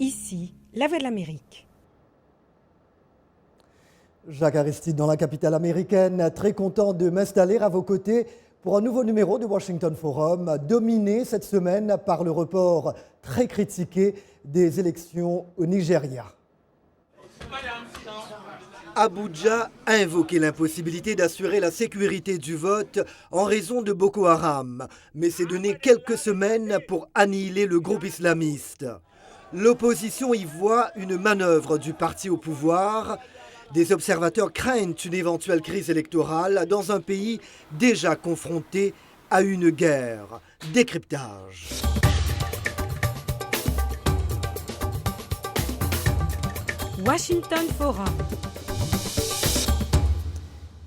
Ici, la Voix de l'Amérique. Jacques Aristide dans la capitale américaine, très content de m'installer à vos côtés pour un nouveau numéro du Washington Forum, dominé cette semaine par le report très critiqué des élections au Nigeria. Abuja a invoqué l'impossibilité d'assurer la sécurité du vote en raison de Boko Haram, mais s'est donné quelques semaines pour annihiler le groupe islamiste. L'opposition y voit une manœuvre du parti au pouvoir. Des observateurs craignent une éventuelle crise électorale dans un pays déjà confronté à une guerre. Décryptage. Washington Forum.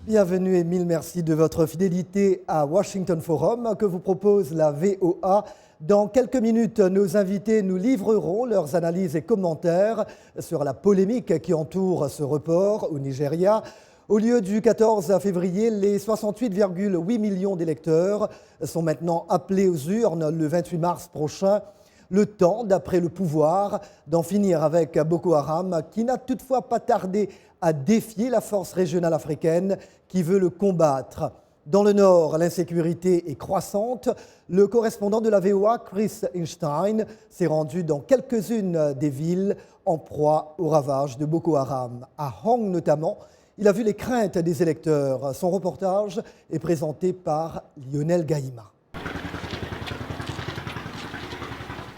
Bienvenue et mille merci de votre fidélité à Washington Forum que vous propose la VOA. Dans quelques minutes, nos invités nous livreront leurs analyses et commentaires sur la polémique qui entoure ce report au Nigeria. Au lieu du 14 février, les 68,8 millions d'électeurs sont maintenant appelés aux urnes le 28 mars prochain. Le temps, d'après le pouvoir, d'en finir avec Boko Haram, qui n'a toutefois pas tardé à défier la force régionale africaine qui veut le combattre. Dans le nord, l'insécurité est croissante. Le correspondant de la VOA, Chris Einstein, s'est rendu dans quelques-unes des villes en proie aux ravages de Boko Haram. À Hong notamment, il a vu les craintes des électeurs. Son reportage est présenté par Lionel Gaïma.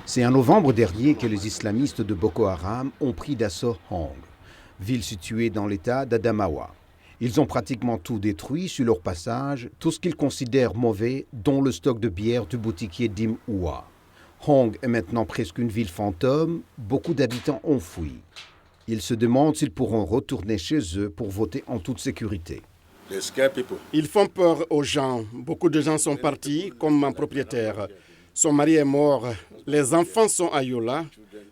C'est en novembre dernier que les islamistes de Boko Haram ont pris d'assaut Hong, ville située dans l'état d'Adamawa. Ils ont pratiquement tout détruit sur leur passage, tout ce qu'ils considèrent mauvais, dont le stock de bière du boutiquier Dim Oua. Hong est maintenant presque une ville fantôme, beaucoup d'habitants ont fui. Ils se demandent s'ils pourront retourner chez eux pour voter en toute sécurité. Ils font peur aux gens. Beaucoup de gens sont partis, comme mon propriétaire. Son mari est mort. Les enfants sont à Yola.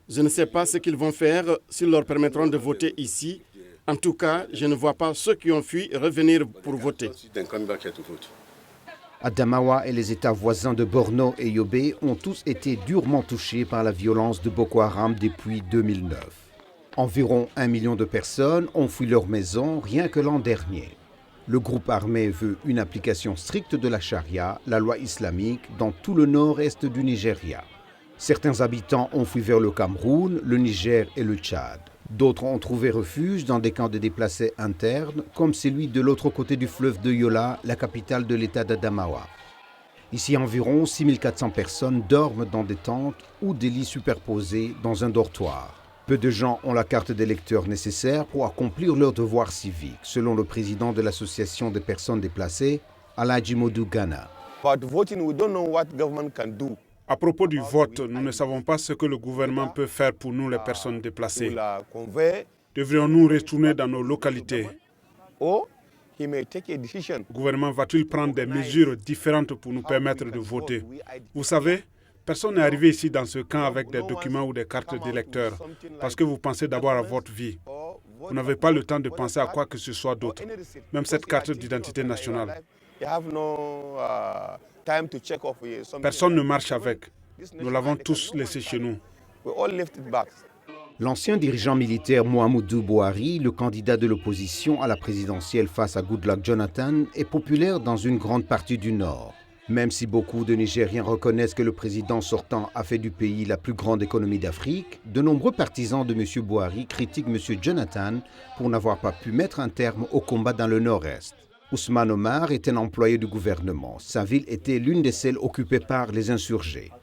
Je ne sais pas ce qu'ils vont faire, s'ils leur permettront de voter ici. En tout cas, je ne vois pas ceux qui ont fui revenir pour voter. Adamawa et les États voisins de Borno et Yobe ont tous été durement touchés par la violence de Boko Haram depuis 2009. Environ 1 million de personnes ont fui leur maison rien que l'an dernier. Le groupe armé veut une application stricte de la charia, la loi islamique, dans tout le nord-est du Nigeria. Certains habitants ont fui vers le Cameroun, le Niger et le Tchad. D'autres ont trouvé refuge dans des camps de déplacés internes, comme celui de l'autre côté du fleuve de Yola, la capitale de l'état d'Adamawa. Ici, environ 6400 personnes dorment dans des tentes ou des lits superposés dans un dortoir. Peu de gens ont la carte d'électeur nécessaire pour accomplir leur devoir civique, selon le président de l'association des personnes déplacées, Alhaji Modou Gana. À propos du vote, nous ne savons pas ce que le gouvernement peut faire pour nous, les personnes déplacées. Devrions-nous retourner dans nos localités? Le gouvernement va-t-il prendre des mesures différentes pour nous permettre de voter? Vous savez, personne n'est arrivé ici dans ce camp avec des documents ou des cartes d'électeurs parce que vous pensez d'abord à votre vie. Vous n'avez pas le temps de penser à quoi que ce soit d'autre, même cette carte d'identité nationale. Personne ne marche avec. Nous l'avons tous laissé chez nous. L'ancien dirigeant militaire Muhammadu Buhari, le candidat de l'opposition à la présidentielle face à Goodluck Jonathan, est populaire dans une grande partie du Nord. Même si beaucoup de Nigériens reconnaissent que le président sortant a fait du pays la plus grande économie d'Afrique, de nombreux partisans de M. Buhari critiquent M. Jonathan pour n'avoir pas pu mettre un terme au combat dans le Nord-Est. Ousmane Omar est un employé du gouvernement. Sa ville était l'une des celles occupées par les insurgés.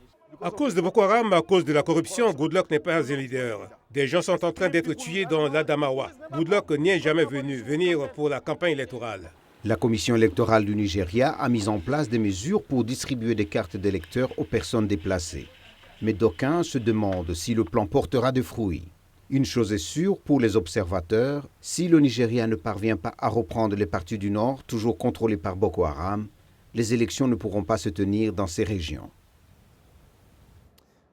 À cause de Boko Haram, à cause de la corruption, Goodluck n'est pas un leader. Des gens sont en train d'être tués dans l'Adamawa. Goodluck n'y est jamais venir pour la campagne électorale. La commission électorale du Nigeria a mis en place des mesures pour distribuer des cartes d'électeurs aux personnes déplacées. Mais d'aucuns se demandent si le plan portera des fruits. Une chose est sûre pour les observateurs, si le Nigeria ne parvient pas à reprendre les parties du Nord, toujours contrôlées par Boko Haram, les élections ne pourront pas se tenir dans ces régions.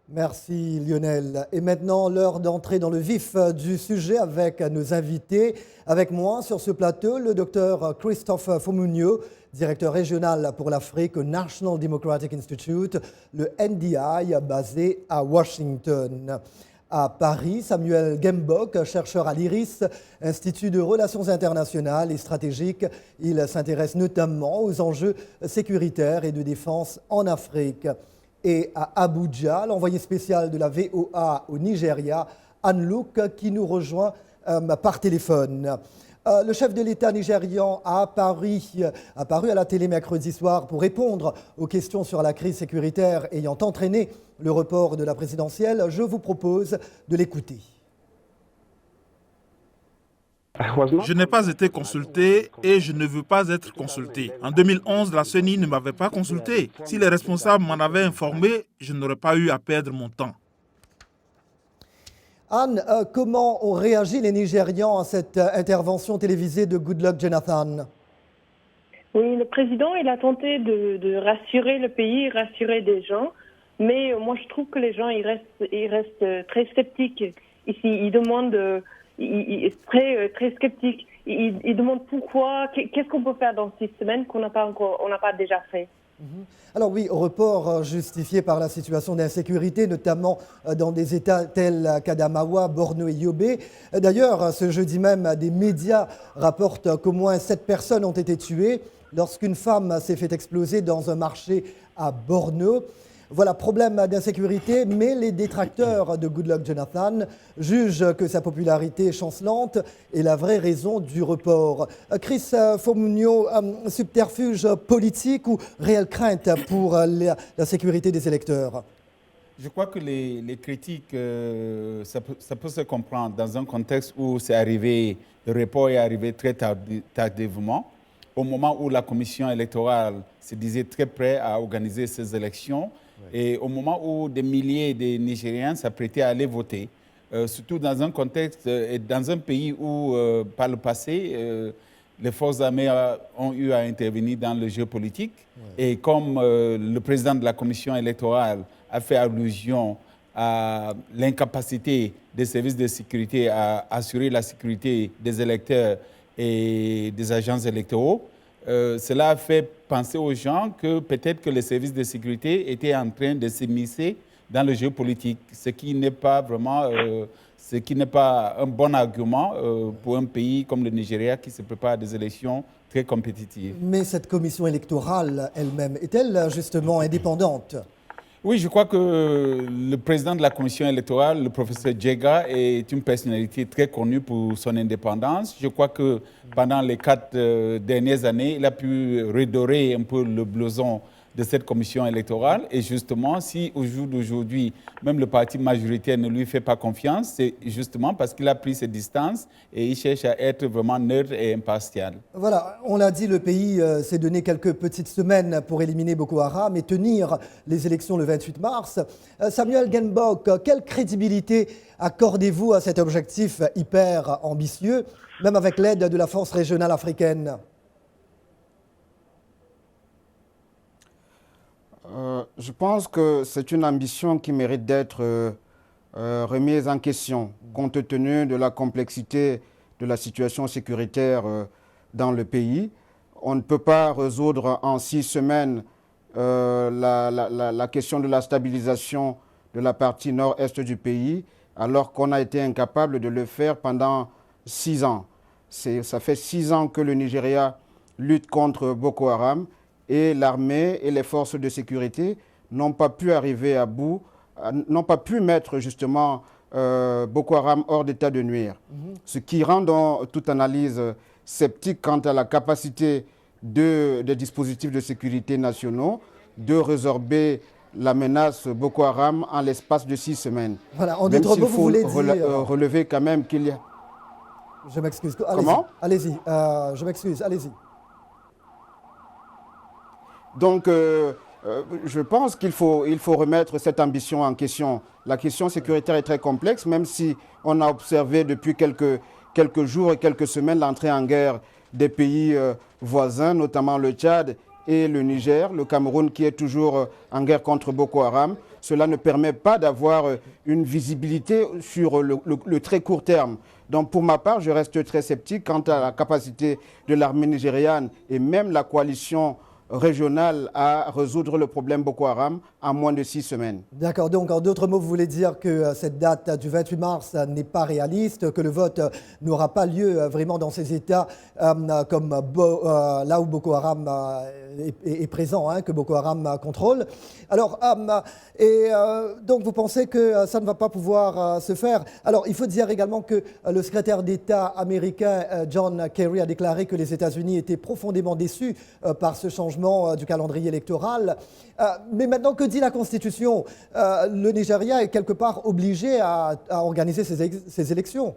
Merci Lionel. Et maintenant, l'heure d'entrer dans le vif du sujet avec nos invités. Avec moi sur ce plateau, le docteur Christophe Fomunio, directeur régional pour l'Afrique au National Democratic Institute, le NDI basé à Washington. à Paris. Samuel Gembok, chercheur à l'IRIS, Institut de Relations internationales et stratégiques. Il s'intéresse notamment aux enjeux sécuritaires et de défense en Afrique. Et à Abuja, l'envoyé spécial de la VOA au Nigeria, Anne Luke, qui nous rejoint par téléphone. Le chef de l'État nigérian a apparu à la télé mercredi soir pour répondre aux questions sur la crise sécuritaire ayant entraîné le report de la présidentielle. Je vous propose de l'écouter. Je n'ai pas été consulté et je ne veux pas être consulté. En 2011, la CENI ne m'avait pas consulté. Si les responsables m'en avaient informé, je n'aurais pas eu à perdre mon temps. Anne, comment ont réagi les Nigérians à cette intervention télévisée de Goodluck Jonathan? Oui, le président, il a tenté de rassurer le pays, rassurer des gens, mais moi je trouve que les gens, ils restent très sceptiques. Ici, ils demandent, très sceptiques. Ils demandent pourquoi, qu'est-ce qu'on peut faire dans 6 semaines qu'on n'a pas déjà fait. Alors oui, report justifié par la situation d'insécurité, notamment dans des États tels qu'Adamawa, Borno et Yobe. D'ailleurs, ce jeudi même, des médias rapportent qu'au moins 7 personnes ont été tuées lorsqu'une femme s'est fait exploser dans un marché à Borno. Voilà, problème d'insécurité, mais les détracteurs de Goodluck Jonathan jugent que sa popularité est chancelante et la vraie raison du report. Chris Fomunio, subterfuge politique ou réelle crainte pour la sécurité des électeurs? Je crois que les critiques, ça peut se comprendre dans un contexte où le report est arrivé très tardivement, au moment où la commission électorale se disait très prête à organiser ces élections. Et au moment où des milliers de Nigériens s'apprêtaient à aller voter, surtout dans un contexte et dans un pays où, par le passé, les forces armées ont eu à intervenir dans le jeu politique. Ouais. Et comme le président de la commission électorale a fait allusion à l'incapacité des services de sécurité à assurer la sécurité des électeurs et des agents électoraux, cela a fait penser aux gens que peut-être que les services de sécurité étaient en train de s'immiscer dans le jeu politique, ce qui n'est pas vraiment, un bon argument pour un pays comme le Nigeria qui se prépare à des élections très compétitives. Mais cette commission électorale elle-même, est-elle justement indépendante ? Oui, je crois que le président de la commission électorale, le professeur Djega, est une personnalité très connue pour son indépendance. Je crois que pendant les 4 dernières années, il a pu redorer un peu le blason de cette commission électorale. Et justement, si au jour d'aujourd'hui, même le parti majoritaire ne lui fait pas confiance, c'est justement parce qu'il a pris ses distances et il cherche à être vraiment neutre et impartial. Voilà, on l'a dit, le pays s'est donné quelques petites semaines pour éliminer Boko Haram et tenir les élections le 28 mars. Samuel Gembok, quelle crédibilité accordez-vous à cet objectif hyper ambitieux, même avec l'aide de la force régionale africaine ? Je pense que c'est une ambition qui mérite d'être remise en question, compte tenu de la complexité de la situation sécuritaire dans le pays. On ne peut pas résoudre en 6 semaines la question de la stabilisation de la partie nord-est du pays, alors qu'on a été incapable de le faire pendant 6 ans. Ça fait 6 ans que le Nigeria lutte contre Boko Haram, et l'armée et les forces de sécurité n'ont pas pu arriver à bout, n'ont pas pu mettre justement Boko Haram hors d'état de nuire. Ce qui rend donc toute analyse sceptique quant à la capacité des dispositifs de sécurité nationaux de résorber la menace Boko Haram en l'espace de 6 semaines. Voilà, en d'autres mots, vous voulez dire... relever quand même qu'il y a... Je m'excuse. Comment ? Allez-y, je m'excuse, allez-y. Donc, je pense qu'il faut remettre cette ambition en question. La question sécuritaire est très complexe, même si on a observé depuis quelques jours et quelques semaines l'entrée en guerre des pays voisins, notamment le Tchad et le Niger, le Cameroun qui est toujours en guerre contre Boko Haram. Cela ne permet pas d'avoir une visibilité sur le très court terme. Donc pour ma part, je reste très sceptique quant à la capacité de l'armée nigériane et même la coalition régional à résoudre le problème Boko Haram en moins de 6 semaines. D'accord, donc en d'autres mots, vous voulez dire que cette date du 28 mars n'est pas réaliste, que le vote n'aura pas lieu vraiment dans ces États comme là où Boko Haram est présent, hein, que Boko Haram contrôle. Alors, donc vous pensez que ça ne va pas pouvoir se faire. Alors, il faut dire également que le secrétaire d'État américain John Kerry a déclaré que les États-Unis étaient profondément déçus par ce changement du calendrier électoral. Mais maintenant, que dit la Constitution? Le Nigeria est quelque part obligé à organiser ces élections.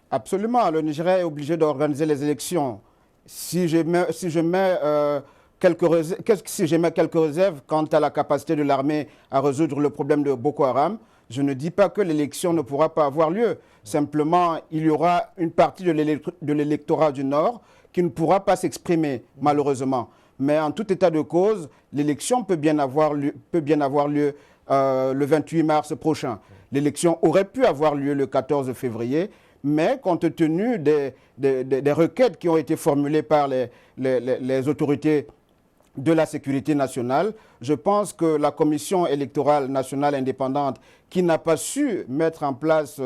Absolument, le Nigeria est obligé d'organiser les élections. Si je mets quelques réserves quant à la capacité de l'armée à résoudre le problème de Boko Haram, je ne dis pas que l'élection ne pourra pas avoir lieu. Simplement, il y aura une partie de l'électorat du Nord qui ne pourra pas s'exprimer, malheureusement. Mais en tout état de cause, l'élection peut bien avoir lieu le 28 mars prochain. L'élection aurait pu avoir lieu le 14 février, mais compte tenu des requêtes qui ont été formulées par les autorités de la sécurité nationale, je pense que la Commission électorale nationale indépendante, qui n'a pas su mettre en place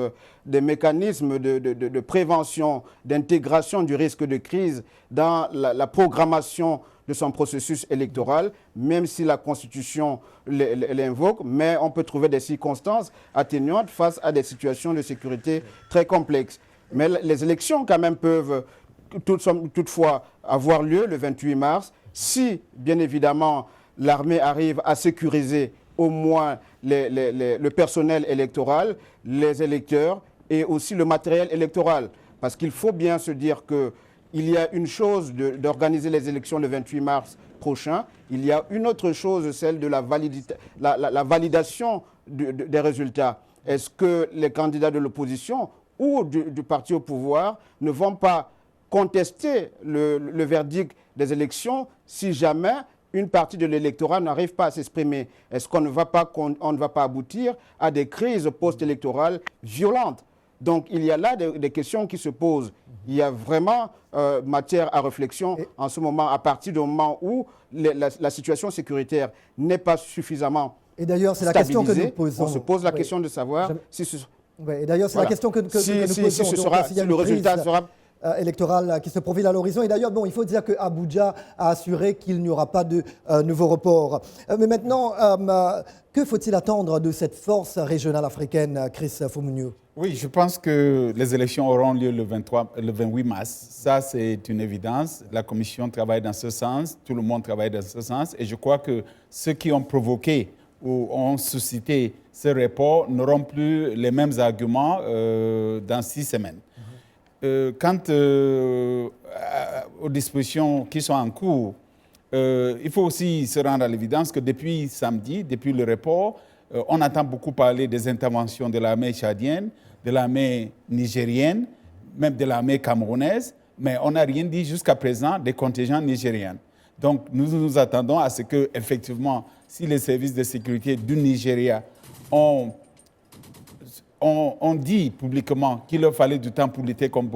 des mécanismes de prévention, d'intégration du risque de crise dans la programmation de son processus électoral, même si la Constitution l'invoque, mais on peut trouver des circonstances atténuantes face à des situations de sécurité très complexes. Mais les élections, quand même, peuvent toutefois avoir lieu le 28 mars, si, bien évidemment, l'armée arrive à sécuriser au moins le personnel électoral, les électeurs et aussi le matériel électoral. Parce qu'il faut bien se dire qu'il y a une chose d'organiser les élections le 28 mars prochain, il y a une autre chose, celle de la validation des résultats. Est-ce que les candidats de l'opposition ou du parti au pouvoir ne vont pas contester le verdict des élections si jamais une partie de l'électorat n'arrive pas à s'exprimer? Est-ce qu'on ne va pas aboutir à des crises post-électorales violentes? Donc il y a là des questions qui se posent. Il y a vraiment matière à réflexion en ce moment, à partir du moment où la situation sécuritaire n'est pas suffisamment et d'ailleurs, c'est la question que nous posons. On se pose la question de savoir si ce... Oui, et d'ailleurs, c'est la question que nous posons. Si le résultat sera... électorale qui se profile à l'horizon. Et d'ailleurs, bon, il faut dire qu'Abuja a assuré qu'il n'y aura pas de nouveau report. Mais maintenant, que faut-il attendre de cette force régionale africaine, Chris Fumunyuo? Oui, je pense que les élections auront lieu le 28 mars. Ça, c'est une évidence. La Commission travaille dans ce sens, tout le monde travaille dans ce sens. Et je crois que ceux qui ont provoqué ou ont suscité ce report n'auront plus les mêmes arguments dans 6 semaines. Quant aux dispositions qui sont en cours, il faut aussi se rendre à l'évidence que depuis samedi, depuis le report, on entend beaucoup parler des interventions de l'armée tchadienne, de l'armée nigérienne, même de l'armée camerounaise, mais on n'a rien dit jusqu'à présent des contingents nigériens. Donc nous nous attendons à ce que, effectivement, si les services de sécurité du Nigeria ont dit publiquement qu'il leur fallait du temps pour lutter contre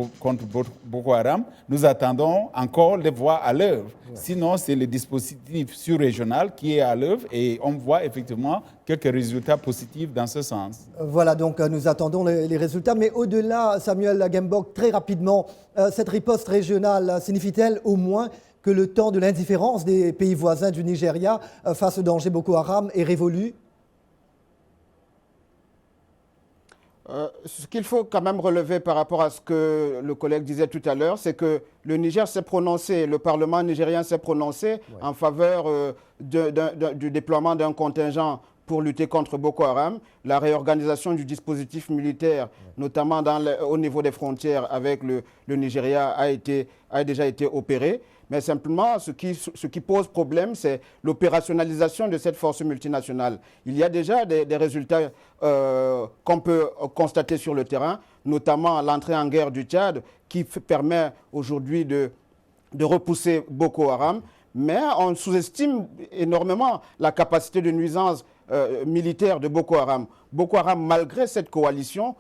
Boko Haram, nous attendons encore les voir à l'œuvre. Ouais. Sinon, c'est le dispositif sur-régional qui est à l'œuvre et on voit effectivement quelques résultats positifs dans ce sens. Voilà, donc nous attendons les résultats. Mais au-delà, Samuel Gembok, très rapidement, cette riposte régionale signifie-t-elle au moins que le temps de l'indifférence des pays voisins du Nigeria face au danger Boko Haram est révolu? Ce qu'il faut quand même relever par rapport à ce que le collègue disait tout à l'heure, c'est que le Niger s'est prononcé, le Parlement nigérien s'est prononcé en faveur du déploiement d'un contingent pour lutter contre Boko Haram. La réorganisation du dispositif militaire, notamment au niveau des frontières avec le Nigeria, a déjà été opérée. Mais simplement, ce qui pose problème, c'est l'opérationnalisation de cette force multinationale. Il y a déjà des résultats qu'on peut constater sur le terrain, notamment l'entrée en guerre du Tchad, qui permet aujourd'hui de repousser Boko Haram. Mais on sous-estime énormément la capacité de nuisance militaire de Boko Haram. Boko Haram, malgré cette coalition,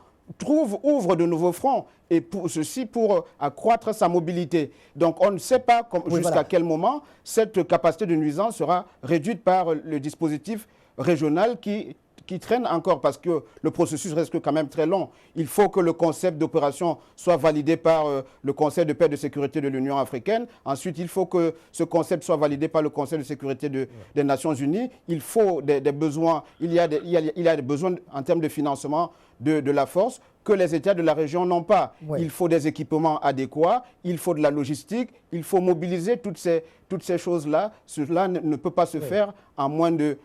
ouvre de nouveaux fronts, et pour ceci, pour accroître sa mobilité. Donc on ne sait pas jusqu'à quel moment cette capacité de nuisance sera réduite par le dispositif régional qui traîne encore, parce que le processus reste quand même très long. Il faut que le concept d'opération soit validé par le Conseil de paix et de sécurité de l'Union africaine. Ensuite, il faut que ce concept soit validé par le Conseil de sécurité des Nations unies. Il faut des besoins, il y a des besoins en termes de financement de la force que les États de la région n'ont pas. Oui. Il faut des équipements adéquats, il faut de la logistique, il faut mobiliser toutes ces choses-là. Cela ne peut pas se faire en moins de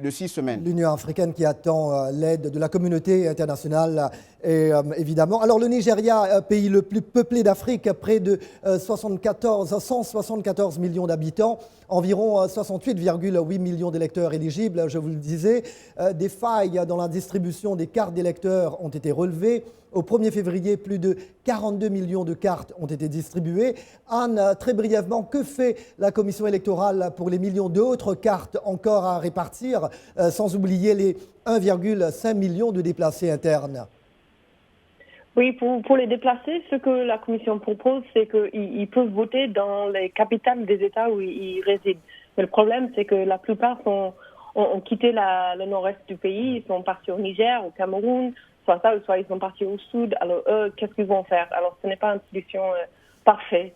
6 semaines. L'Union africaine qui attend l'aide de la communauté internationale, évidemment. Alors le Nigeria, pays le plus peuplé d'Afrique, près de 174 millions d'habitants, environ 68,8 millions d'électeurs éligibles, je vous le disais. Des failles dans la distribution des cartes d'électeurs ont été relevées. Au 1er février, plus de 42 millions de cartes ont été distribuées. Anne, très brièvement, que fait la commission électorale pour les millions d'autres cartes encore à répartir, sans oublier les 1,5 million de déplacés internes? Oui, pour les déplacés, ce que la commission propose, c'est qu'ils peuvent voter dans les capitales des États où ils résident. Mais le problème, c'est que la plupart ont quitté le nord-est du pays, ils sont partis au Niger, au Cameroun, soit ils sont partis au sud. Alors eux, qu'est-ce qu'ils vont faire? Alors ce n'est pas une solution parfaite.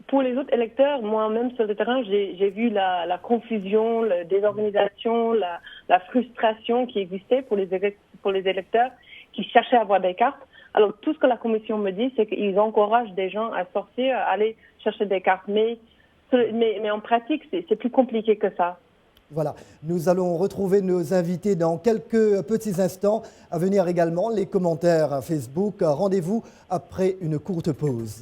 Pour les autres électeurs, moi-même sur le terrain, j'ai vu la confusion, la désorganisation, la frustration qui existait pour les électeurs qui cherchaient à avoir des cartes. Alors tout ce que la commission me dit, c'est qu'ils encouragent des gens à sortir, à aller chercher des cartes. Mais en pratique, c'est plus compliqué que ça. Voilà, nous allons retrouver nos invités dans quelques petits instants. À venir également les commentaires Facebook. Rendez-vous après une courte pause.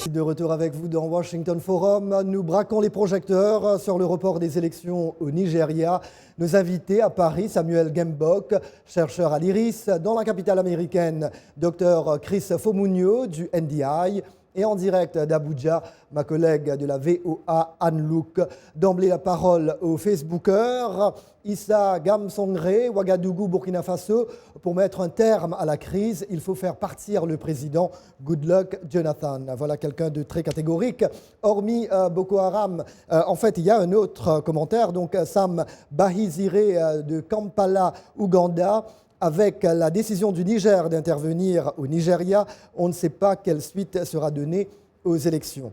De retour avec vous dans Washington Forum. Nous braquons les projecteurs sur le report des élections au Nigeria. Nos invités à Paris, Samuel Gembok, chercheur à l'IRIS, dans la capitale américaine, Dr Chris Fomunyo du NDI, et en direct d'Abuja, ma collègue de la VOA, Anne Louk. D'emblée la parole aux Facebookers. Issa Gamsongre, Ouagadougou, Burkina Faso. Pour mettre un terme à la crise, il faut faire partir le président Goodluck Jonathan. Voilà quelqu'un de très catégorique. Hormis Boko Haram, en fait, il y a un autre commentaire. Donc, Sam Bahizire de Kampala, Ouganda. Avec la décision du Niger d'intervenir au Nigeria, on ne sait pas quelle suite sera donnée aux élections.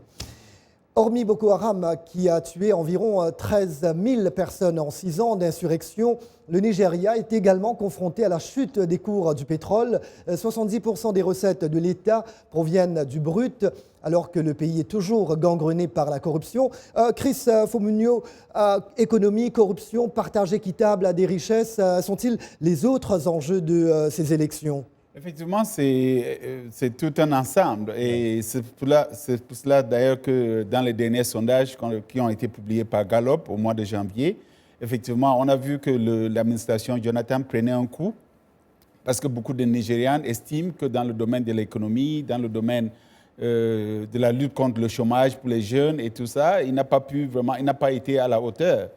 Hormis Boko Haram, qui a tué environ 13 000 personnes en 6 ans d'insurrection, le Nigeria est également confronté à la chute des cours du pétrole. 70% des recettes de l'État proviennent du brut, alors que le pays est toujours gangrené par la corruption. Chris Fomunyo, économie, corruption, partage équitable des richesses, sont-ils les autres enjeux de ces élections ? Effectivement, c'est tout un ensemble. Et c'est pour cela d'ailleurs que dans les derniers sondages qui ont été publiés par Gallup au mois de janvier, effectivement, on a vu que l'administration Jonathan prenait un coup parce que beaucoup de Nigérians estiment que dans le domaine de l'économie, dans le domaine de la lutte contre le chômage pour les jeunes et tout ça, il n'a pas été à la hauteur.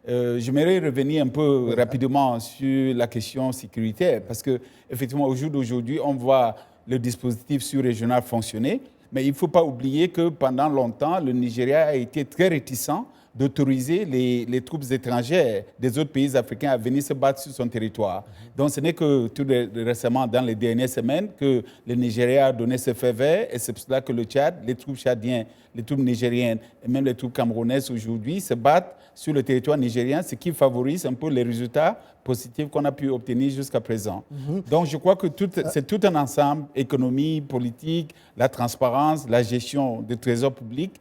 J'aimerais revenir un peu rapidement sur la question sécuritaire parce qu'effectivement, au jour d'aujourd'hui, on voit le dispositif sur-régional fonctionner, mais il ne faut pas oublier que pendant longtemps, le Nigeria a été très réticent d'autoriser les troupes étrangères des autres pays africains à venir se battre sur son territoire. Donc ce n'est que tout récemment, dans les dernières semaines, que le Nigeria a donné ce feu vert, et c'est pour cela que le Tchad, les troupes tchadiennes, les troupes nigériennes et même les troupes camerounaises aujourd'hui se battent sur le territoire nigérien, ce qui favorise un peu les résultats positifs qu'on a pu obtenir jusqu'à présent. Donc je crois que c'est tout un ensemble, économie, politique, la transparence, la gestion du trésor public,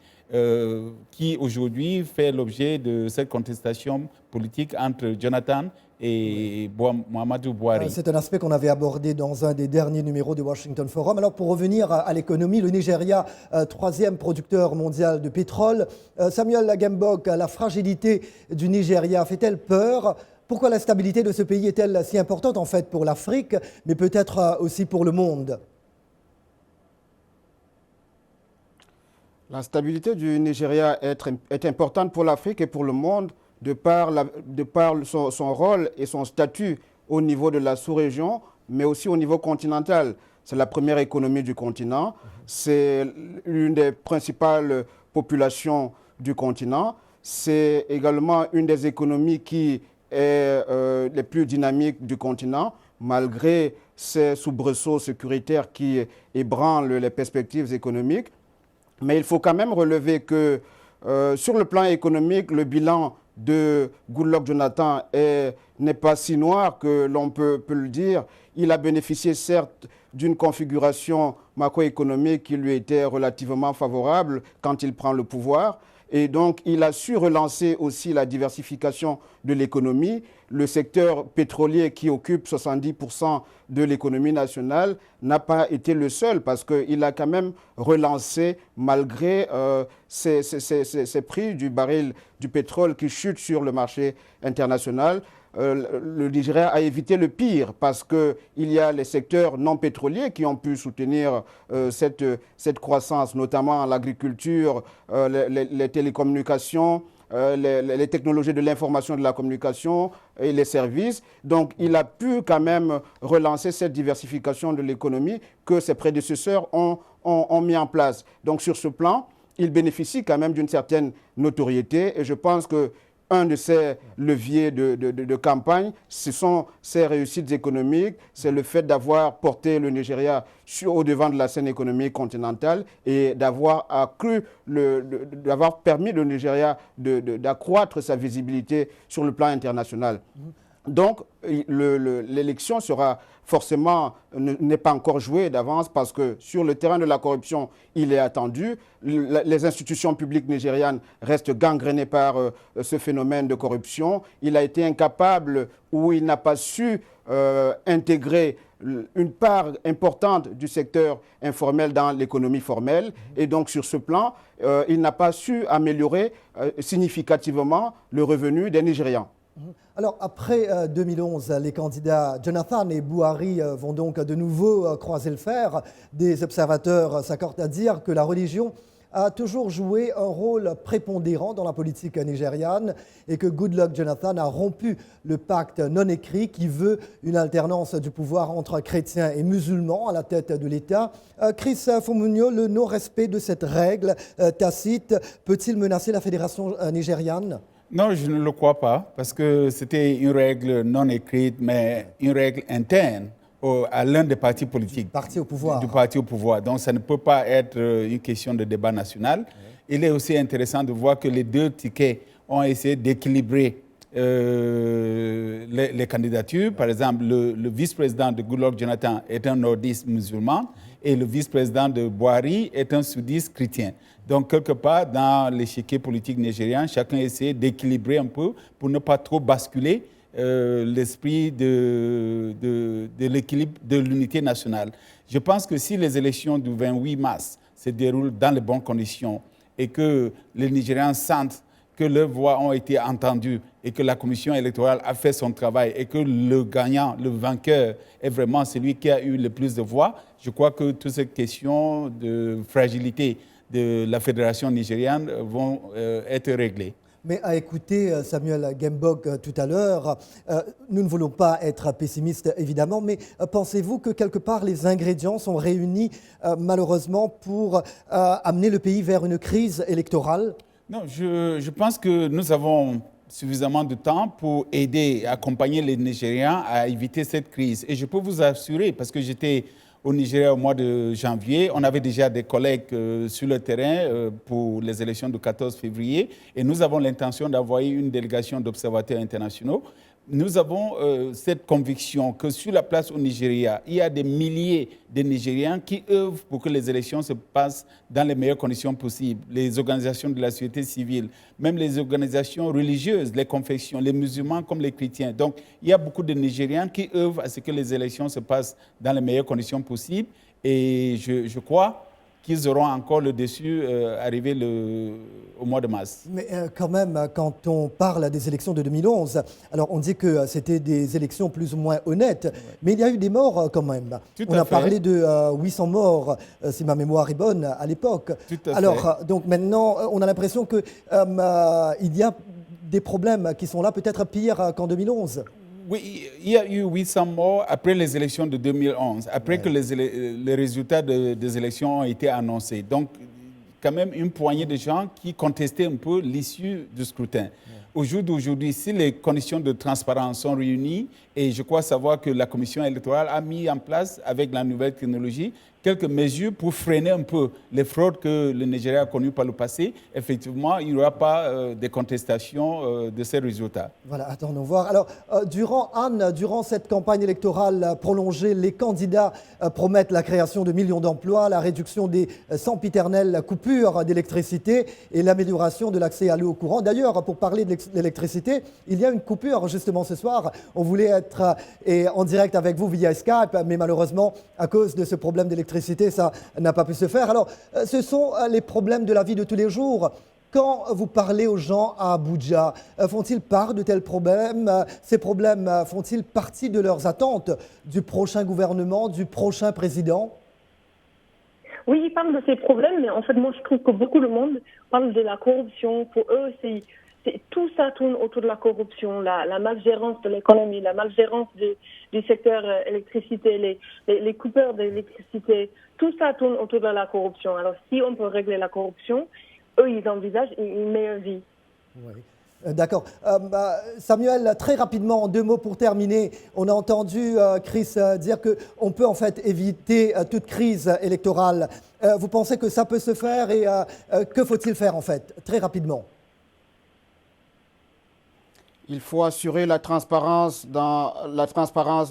qui aujourd'hui fait l'objet de cette contestation politique entre Jonathan et Muhammadu Buhari. C'est un aspect qu'on avait abordé dans un des derniers numéros de Washington Forum. Alors pour revenir à l'économie, le Nigeria, troisième producteur mondial de pétrole. Samuel Gembok, la fragilité du Nigeria fait-elle peur ? Pourquoi la stabilité de ce pays est-elle si importante en fait pour l'Afrique, mais peut-être aussi pour le monde ? La stabilité du Nigeria est importante pour l'Afrique et pour le monde de par son rôle et son statut au niveau de la sous-région, mais aussi au niveau continental. C'est la première économie du continent, c'est l'une des principales populations du continent, c'est également une des économies qui est les plus dynamiques du continent, malgré ces soubresauts sécuritaires qui ébranlent les perspectives économiques. Mais il faut quand même relever que sur le plan économique, le bilan de Goodluck Jonathan n'est pas si noir que l'on peut le dire. Il a bénéficié certes d'une configuration macroéconomique qui lui était relativement favorable quand il prend le pouvoir. Et donc, il a su relancer aussi la diversification de l'économie. Le secteur pétrolier qui occupe 70% de l'économie nationale n'a pas été le seul parce qu'il a quand même relancé malgré ces prix du baril du pétrole qui chutent sur le marché international. Le Nigeria a évité le pire parce qu'il y a les secteurs non pétroliers qui ont pu soutenir cette croissance, notamment l'agriculture, les télécommunications, les technologies de l'information et de la communication et les services. Donc, il a pu quand même relancer cette diversification de l'économie que ses prédécesseurs ont mis en place. Donc, sur ce plan, il bénéficie quand même d'une certaine notoriété et je pense que un de ces leviers de campagne, ce sont ces réussites économiques, c'est le fait d'avoir porté le Nigeria au devant de la scène économique continentale et d'avoir permis au Nigeria d'accroître sa visibilité sur le plan international. Donc, l'élection sera forcément, n'est pas encore jouée d'avance parce que sur le terrain de la corruption, il est attendu. Les institutions publiques nigérianes restent gangrénées par ce phénomène de corruption. Il a été incapable ou il n'a pas su intégrer une part importante du secteur informel dans l'économie formelle. Et donc, sur ce plan, il n'a pas su améliorer significativement le revenu des Nigérians. Alors, après 2011, les candidats Jonathan et Buhari vont donc de nouveau croiser le fer. Des observateurs s'accordent à dire que la religion a toujours joué un rôle prépondérant dans la politique nigériane et que Goodluck Jonathan a rompu le pacte non écrit qui veut une alternance du pouvoir entre chrétiens et musulmans à la tête de l'État. Chris Fomunyo, le non-respect de cette règle tacite peut-il menacer la fédération nigériane ? Non, je ne le crois pas, parce que c'était une règle non écrite, mais une règle interne à l'un des partis politiques. Du parti au pouvoir. Du parti au pouvoir. Donc, ça ne peut pas être une question de débat national. Oui. Il est aussi intéressant de voir que les deux tickets ont essayé d'équilibrer les candidatures. Par exemple, le vice-président de Goodluck Jonathan est un nordiste musulman et le vice-président de Buhari est un sudiste chrétien. Donc, quelque part, dans l'échiquier politique nigérien, chacun essaie d'équilibrer un peu pour ne pas trop basculer l'esprit de l'équilibre de l'unité nationale. Je pense que si les élections du 28 mars se déroulent dans les bonnes conditions et que les Nigérians sentent que leurs voix ont été entendues et que la commission électorale a fait son travail et que le gagnant, le vainqueur, est vraiment celui qui a eu le plus de voix, je crois que toutes ces questions de fragilité de la fédération nigériane vont être réglées. Mais à écouter Samuel Gembog tout à l'heure, nous ne voulons pas être pessimistes évidemment, mais pensez-vous que quelque part les ingrédients sont réunis malheureusement pour amener le pays vers une crise électorale ? Non, je pense que nous avons suffisamment de temps pour aider et accompagner les Nigériens à éviter cette crise. Et je peux vous assurer, parce que j'étais au Nigeria au mois de janvier, on avait déjà des collègues sur le terrain pour les élections du 14 février et nous avons l'intention d'envoyer une délégation d'observateurs internationaux. Nous avons cette conviction que sur la place au Nigeria, il y a des milliers de Nigériens qui œuvrent pour que les élections se passent dans les meilleures conditions possibles. Les organisations de la société civile, même les organisations religieuses, les confessions, les musulmans comme les chrétiens. Donc, il y a beaucoup de Nigériens qui œuvrent à ce que les élections se passent dans les meilleures conditions possibles. Et je crois qu'ils auront encore le dessus arrivé au mois de mars. Mais quand même, quand on parle des élections de 2011, alors on dit que c'était des élections plus ou moins honnêtes, mais il y a eu des morts quand même. On a parlé de 800 morts, si ma mémoire est bonne, à l'époque. Alors, donc maintenant, on a l'impression qu'il y a des problèmes qui sont là, peut-être pires qu'en 2011. Oui, il y a eu 800 morts après les élections de 2011, après que les résultats des élections ont été annoncés. Donc, quand même une poignée de gens qui contestaient un peu l'issue du scrutin. Au jour d'aujourd'hui, si les conditions de transparence sont réunies, et je crois savoir que la commission électorale a mis en place, avec la nouvelle technologie, quelques mesures pour freiner un peu les fraudes que le Nigeria a connues par le passé, effectivement, il n'y aura pas de contestation de ces résultats. Voilà, attendons voir. Alors, durant cette campagne électorale prolongée, les candidats promettent la création de millions d'emplois, la réduction des sempiternelles coupures d'électricité et l'amélioration de l'accès à l'eau courante. D'ailleurs, pour parler de l'électricité, il y a une coupure justement ce soir. On voulait être en direct avec vous via Skype, mais malheureusement, à cause de ce problème d'électricité, ça n'a pas pu se faire. Alors, ce sont les problèmes de la vie de tous les jours. Quand vous parlez aux gens à Abuja, font-ils part de tels problèmes? Ces problèmes font-ils partie de leurs attentes du prochain gouvernement, du prochain président? Oui, ils parlent de ces problèmes, mais en fait, moi, je trouve que beaucoup de monde parle de la corruption. Pour eux, tout ça tourne autour de la corruption, la malgérance de l'économie, la malgérance du secteur électricité, les coupeurs d'électricité. Tout ça tourne autour de la corruption. Alors, si on peut régler la corruption, eux, ils envisagent une meilleure vie. Oui. D'accord. Samuel, très rapidement, en 2 mots pour terminer. On a entendu Chris dire qu'on peut en fait éviter toute crise électorale. Vous pensez que ça peut se faire et que faut-il faire en fait? Très rapidement. Il faut assurer la transparence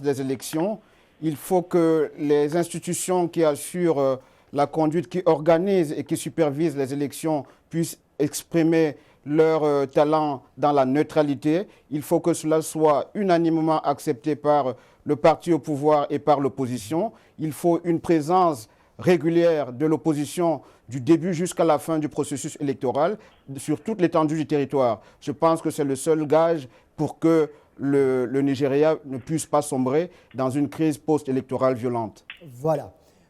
des élections. Il faut que les institutions qui assurent la conduite, qui organisent et qui supervisent les élections puissent exprimer leur talent dans la neutralité. Il faut que cela soit unanimement accepté par le parti au pouvoir et par l'opposition. Il faut une présence régulière de l'opposition du début jusqu'à la fin du processus électoral sur toute l'étendue du territoire. Je pense que c'est le seul gage pour que le Nigeria ne puisse pas sombrer dans une crise post-électorale violente.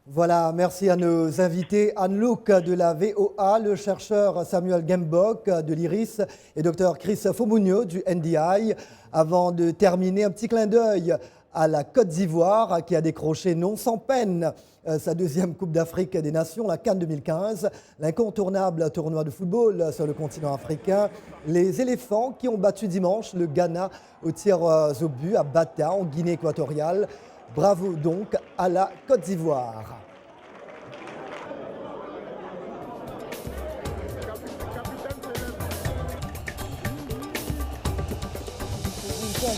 Voilà, merci à nos invités, Anne-Luc de la VOA, le chercheur Samuel Gembok de l'IRIS et Dr Chris Fomunyo du NDI. Avant de terminer, un petit clin d'œil à la Côte d'Ivoire qui a décroché non sans peine sa 2e Coupe d'Afrique des Nations, la CAN 2015, l'incontournable tournoi de football sur le continent africain. Les éléphants qui ont battu dimanche le Ghana au tir au but à Bata en Guinée équatoriale. Bravo donc à la Côte d'Ivoire.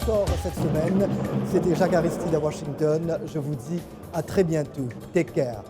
Encore cette semaine, c'était Jacques Aristide à Washington. Je vous dis à très bientôt. Take care.